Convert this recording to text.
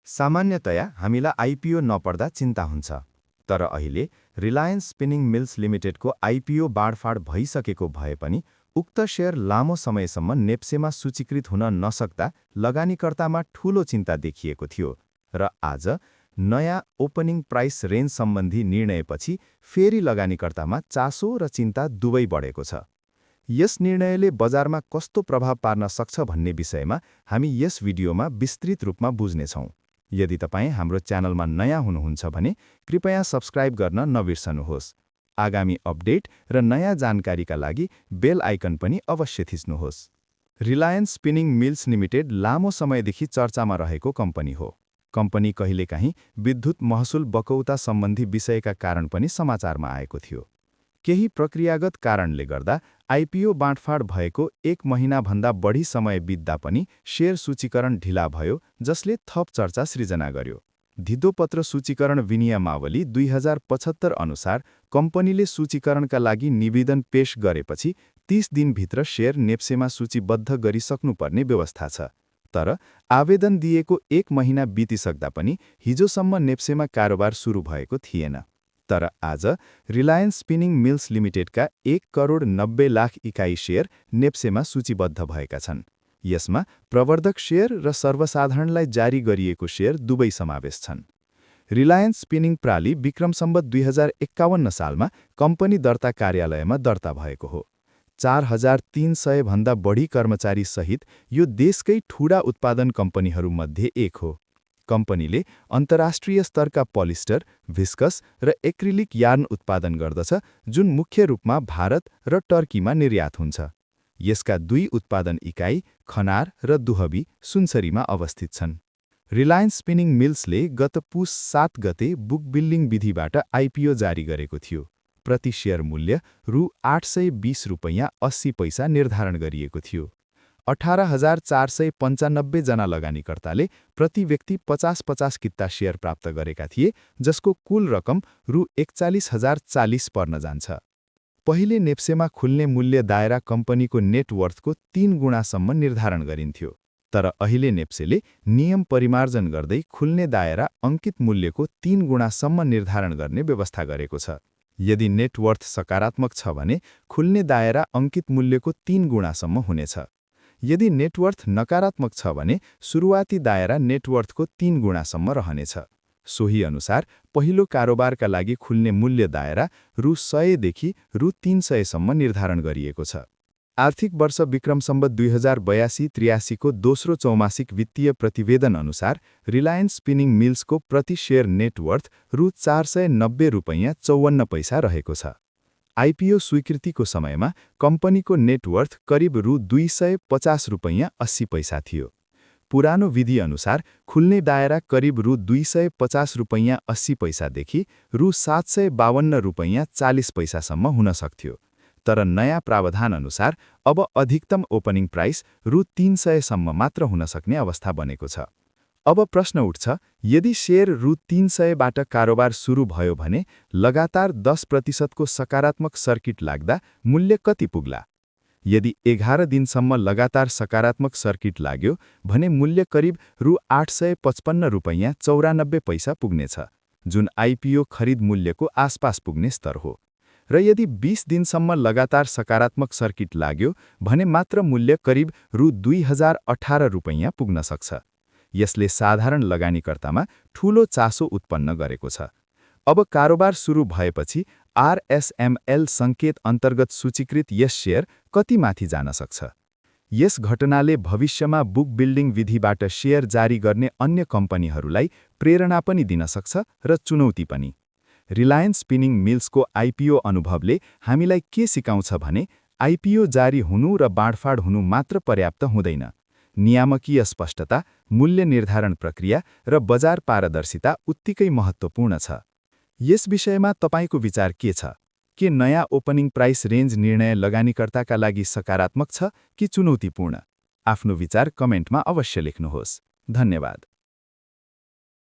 सामान्यतया हामीलाई आइपिओ नपर्दा चिन्ता हुन्छ। तर अहिले रिलायन्स स्पिनिङ मिल्स लिमिटेडको आइपिओ बाँडफाँड भइसकेको भए पनि उक्त शेयर लामो समयसम्म नेप्सेमा सूचीकृत हुन नसक्दा लगानीकर्तामा ठूलो चिन्ता देखिएको थियो र आज नयाँ ओपनिङ प्राइस रेन्ज सम्बन्धी निर्णयपछि फेरि लगानीकर्तामा चासो र चिन्ता दुवै बढेको छ। यस निर्णयले बजारमा कस्तो प्रभाव पार्न सक्छ भन्ने विषयमा हामी यस भिडियोमा विस्तृत रूपमा बुझ्नेछौँ। यदि तपाईँ हाम्रो च्यानलमा नयाँ हुनुहुन्छ भने कृपया सब्स्क्राइब गर्न नबिर्सनुहोस्। आगामी अपडेट र नयाँ जानकारीका लागि बेल आइकन पनि अवश्य थिच्नुहोस्। रिलायन्स स्पिनिङ मिल्स लिमिटेड लामो समयदेखि चर्चामा रहेको कम्पनी हो। कम्पनी कहिलेकाहीँ विद्युत महसुल बकौता सम्बन्धी विषयका कारण पनि समाचारमा आएको थियो। केही प्रक्रियागत कारणले गर्दा आइपिओ बाँडफाँड भएको 1 महिनाभन्दा बढी समय बित्दा पनि शेयर सूचीकरण ढिला भयो, जसले थप चर्चा सृजना गर्यो। धितोपत्र सूचीकरण विनियमावली 2075 अनुसार कम्पनीले सूचीकरणका लागि निवेदन पेश गरेपछि 30 दिनभित्र शेयर नेप्सेमा सूचीबद्ध गरिसक्नुपर्ने व्यवस्था छ। तर आवेदन दिएको 1 महिना बितिसक्दा पनि हिजोसम्म नेप्सेमा कारोबार सुरु भएको थिएन। तर आज रिलायन्स स्पिनिङ मिल्स लिमिटेडका 1,90,00,000 इकाई शेयर नेप्सेमा सूचीबद्ध भएका छन्। यसमा प्रवर्धक शेयर र सर्वसाधारणलाई जारी गरिएको शेयर दुवै समावेश छन्। रिलायन्स स्पिनिङ प्राली विक्रम सम्वत 2051 सालमा कम्पनी दर्ता कार्यालयमा दर्ता भएको हो। 4,300 भन्दा बढी कर्मचारी सहित यो देशकै ठूला उत्पादन कम्पनीहरूमध्ये एक हो। कम्पनीले अन्तर्राष्ट्रिय स्तरका पोलिस्टर, भिस्कस र एक्रिलिक यार्न उत्पादन गर्दछ, जुन मुख्य रूपमा भारत र टर्कीमा निर्यात हुन्छ। यसका 2 उत्पादन इकाइ खनार र दुहबी सुनसरीमा अवस्थित छन्। रिलायन्स स्पिनिङ मिल्सले गत पुस 7 गते बुक बिल्डिङ विधिबाट आइपिओ जारी गरेको थियो। प्रति शेयर मूल्य रु 820 रुपैयाँ 80 पैसा निर्धारण गरिएको थियो। 18,495 जना लगानीकर्ताले प्रति व्यक्ति 50-50 किता शेयर प्राप्त गरेका थिए, जसको कुल रकम रु 41,040 पर्न जान्छ। पहिले नेप्सेमा खुल्ने मूल्य दायरा कम्पनीको नेटवर्थको 3 गुणासम्म निर्धारण गरिन्थ्यो। तर अहिले नेप्सेले नियम परिमार्जन गर्दै खुल्ने दायरा अङ्कित मूल्यको 3 गुणासम्म निर्धारण गर्ने व्यवस्था गरेको छ। यदि नेटवर्थ सकारात्मक छ भने खुल्ने दायरा अङ्कित मूल्यको 3 गुणासम्म हुनेछ। यदि नेटवर्थ नकारात्मक छ भने सुरुवाती दायरा नेटवर्थको 3 गुणासम्म रहनेछ। सोही अनुसार पहिलो कारोबारका लागि खुल्ने मूल्य दायरा रु 100 देखि रु 300 सम्म निर्धारण गरिएको छ। आर्थिक वर्ष विक्रम सम्वत 2082-83 को दोस्रो चौमासिक वित्तीय प्रतिवेदन अनुसार रिलायन्स स्पिनिङ मिल्सको प्रति शेयर नेटवर्थ रु 490 रुपैयाँ 54 पैसा रहेको छ। आइपिओ स्वीकृतिको समयमा कम्पनीको नेटवर्थ करिब रु 250 रुपैयाँ 80 पैसा थियो। पुरानो विधि अनुसार खुल्ने दायरा करिब रु 250 रुपैयाँ 80 पैसादेखि रु 752 रुपैयाँ 40 पैसासम्म हुन सक्थ्यो। तर नयाँ प्रावधान अनुसार अब अधिकतम ओपनिङ प्राइस रु 300 सम्म मात्र हुन सक्ने अवस्था बनेको छ। अब प्रश्न उठ्छ, यदि शेयर रु 300 बाट कारोबार सुरु भयो भने लगातार 10% को सकारात्मक सर्किट लाग्दा मूल्य कति पुग्ला? यदि 11 दिनसम्म लगातार सकारात्मक सर्किट लाग्यो भने मूल्य करिब रु 855 रुपैयाँ 94 पैसा पुग्नेछ, जुन आइपिओ खरिद मूल्यको आसपास पुग्ने स्तर हो। र यदि 20 दिनसम्म लगातार सकारात्मक सर्किट लाग्यो भने मात्र मूल्य करिब रु 2018 रुपैयाँ पुग्न सक्छ। यसले साधारण लगानीकर्तामा ठूलो चासो उत्पन्न गरेको छ। अब कारोबार सुरु भएपछि आरएसएमएल सङ्केत अन्तर्गत सूचीकृत यस शेयर कति माथि जान सक्छ? यस घटनाले भविष्यमा बुक बिल्डिङ विधिबाट शेयर जारी गर्ने अन्य कम्पनीहरूलाई प्रेरणा पनि दिन सक्छ र चुनौती पनि। रिलायन्स स्पिनिङ मिल्सको आइपिओ अनुभवले हामीलाई के सिकाउँछ भने आइपिओ जारी हुनु र बाँडफाँड हुनु मात्र पर्याप्त हुँदैन। नियामकीय स्पष्टता, मूल्य निर्धारण प्रक्रिया र बजार पारदर्शिता उत्तिकै महत्त्वपूर्ण छ। यस विषयमा तपाईको विचार के छ? के नयाँ ओपनिङ प्राइस रेन्ज निर्णय लगानीकर्ताका लागि सकारात्मक छ कि चुनौतीपूर्ण? आफ्नो विचार कमेन्टमा अवश्य लेख्नुहोस्। धन्यवाद।